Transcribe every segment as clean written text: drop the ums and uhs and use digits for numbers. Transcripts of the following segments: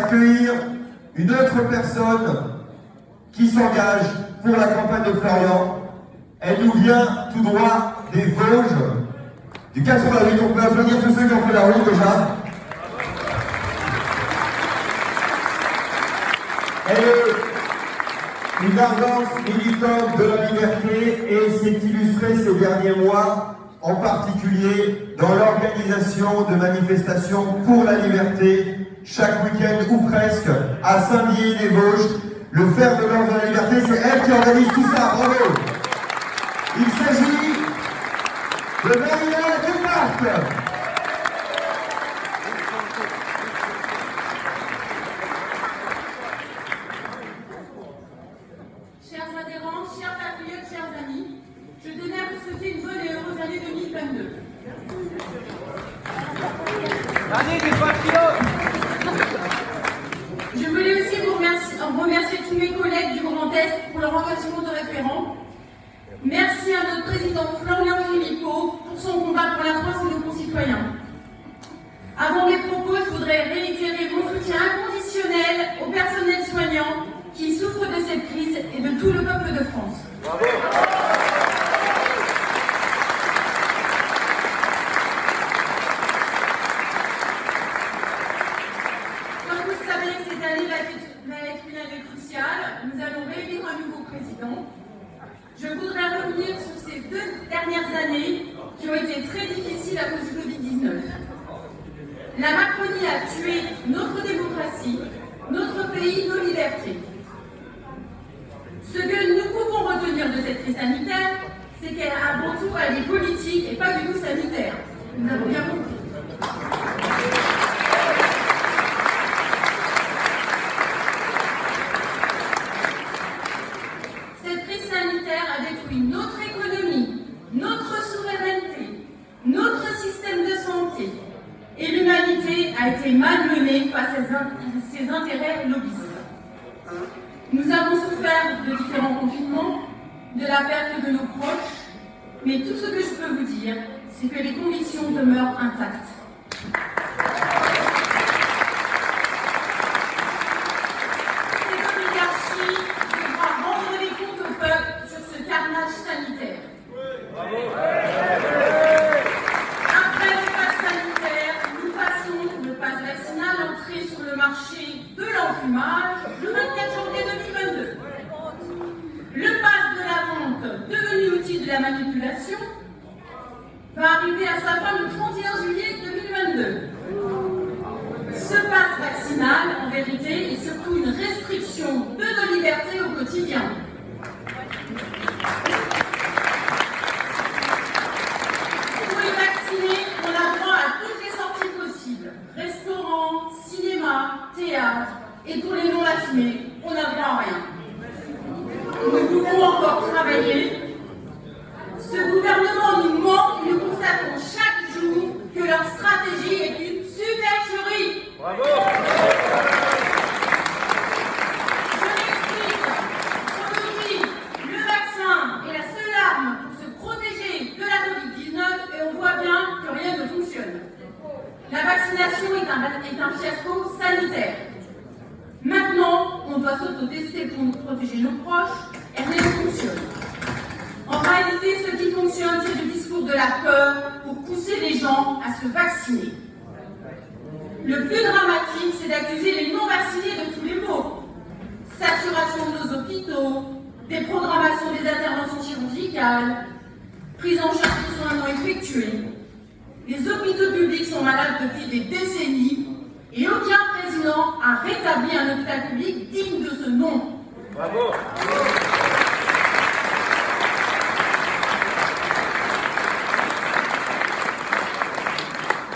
accueillir une autre personne qui s'engage pour la campagne de Florian. Elle nous vient tout droit des Vosges, du 88. On peut applaudir tous ceux qui ont fait la route déjà. Elle est une ardente militante de la liberté et s'est illustrée ces derniers mois, en particulier dans l'organisation de manifestations pour la liberté, chaque week-end ou presque, à Saint-Dié-des-Vosges. Le fer de lance de la liberté, c'est elle qui organise tout ça. Bravo! Il s'agit de Marina Dumarc. Chers adhérents, chers patriotes, chers amis, je tenais à vous souhaiter une bonne et heureuse année 2022. L'année des patriotes. Je voulais aussi vous remercier tous mes collègues du Grand Est pour leur engagement de référent. Merci à notre président Florian Philippot pour son combat pour la France et nos concitoyens. Avant mes propos, je voudrais réitérer mon soutien inconditionnel au personnel soignant qui souffre de cette crise et de tout le peuple de France. Bravo. Comme vous le savez, cette année va être une année cruciale. Nous allons réélire un nouveau président. Je voudrais revenir sur ces 2 dernières années qui ont été très difficiles à cause du Covid-19. La Macronie a tué notre démocratie, notre pays, nos libertés. Ce que nous pouvons retenir de cette crise sanitaire, c'est qu'avant tout, elle est politique et pas du tout sanitaire. Nous avons bien compris. Cette crise sanitaire a détruit notre économie, notre souveraineté, notre système de santé. Et l'humanité a été malmenée face à ses intérêts lobbyistes. Nous avons souffert de différents confinements, de la perte de nos proches, mais tout ce que je peux vous dire, c'est que les convictions demeurent intactes. Cette oligarchie devra rendre des comptes au peuple sur ce carnage sanitaire. Après le pass sanitaire, nous passons le pass vaccinal entré sur le marché de l'enfumage le 24 janvier 2022. Le pass de la vente, devenu outil de la manipulation, va arriver à sa fin le 31 juillet 2022. Ce pass vaccinal, en vérité, est surtout une restriction de nos libertés au quotidien. Pour les vaccinés, on a droit à toutes les sorties possibles. Restaurants, cinéma, théâtre. Et pour les non-vaccinés, on n'a droit à rien. Nous pouvons encore travailler. Ce gouvernement nous ment et nous constatons chaque jour que leur stratégie est une supercherie. Bravo. Je m'explique. Aujourd'hui, le vaccin est la seule arme pour se protéger de la Covid-19 et on voit bien que rien ne fonctionne. La vaccination est un fiasco sanitaire. Maintenant, on doit s'auto-tester pour nous protéger nos proches et rien ne fonctionne. En réalité, ce qui fonctionne, c'est le discours de la peur pour pousser les gens à se vacciner. Le plus dramatique, c'est d'accuser les non-vaccinés de tous les maux. Saturation de nos hôpitaux, déprogrammation des interventions chirurgicales, prise en charge des soins non effectués. Les hôpitaux publics sont malades depuis des décennies et aucun président a rétabli un hôpital public digne de ce nom. Bravo.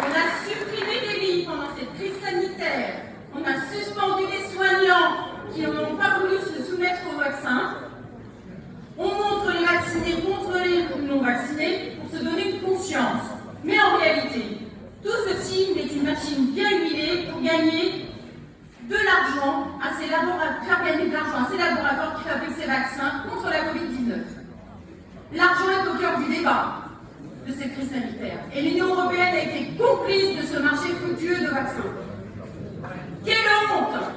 On a supprimé des lits pendant cette crise sanitaire. On a suspendu des soignants qui n'ont pas voulu se soumettre au vaccin. On montre les vaccinés contre les non-vaccinés pour se donner une conscience. Mais en réalité, tout ceci n'est qu'une machine bien huilée pour gagner de l'argent à ces laboratoires, faire gagner de l'argent à ces laboratoires qui fabriquent ces vaccins contre la Covid-19. L'argent est au cœur du débat de cette crise sanitaire. Et l'Union européenne a été complice de ce marché fructueux de vaccins. Quelle honte!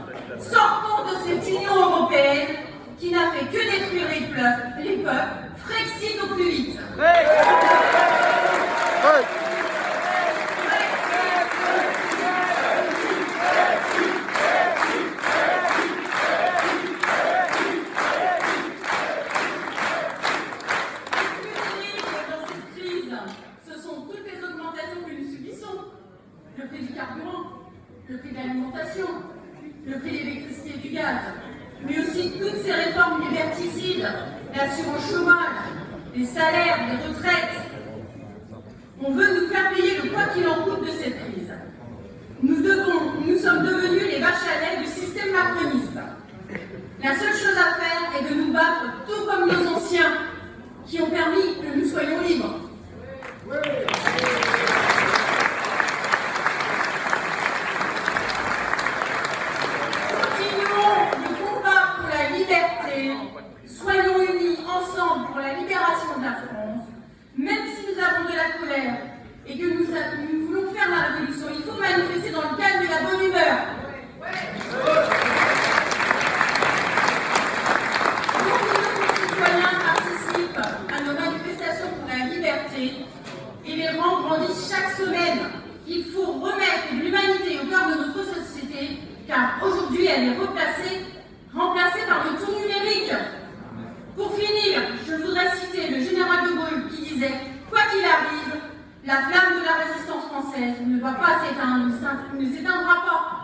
qui n'a fait que détruire les peuples, Frexit au plus vite. Dans cette crise, ce sont toutes les augmentations que nous subissons. Le prix du carburant, le prix de l'alimentation, le prix de l'électricité et du gaz, mais aussi toutes ces réformes liberticides, l'assurance chômage, les salaires, les retraites. On veut nous faire payer le quoi qu'il en coûte de cette crise. Nous sommes devenus les vaches à lait du système macroniste. La seule chose à faire est de nous battre tout comme nos anciens qui ont permis que nous soyons libres. Continuons le combat pour la liberté. Soyons unis ensemble pour la libération de la France. Même si nous avons de la colère et que nous voulons faire la révolution, il faut manifester dans le calme et la bonne humeur. Pour que nos concitoyens participent à nos manifestations pour la liberté et les rangs grandissent chaque semaine, il faut remettre l'humanité au cœur de notre société, car aujourd'hui elle est remplacée par le tout numérique. Pour finir, je voudrais citer le général de Gaulle qui disait « Quoi qu'il arrive, la flamme de la résistance française ne doit pas s'éteindre, ne s'éteindra pas.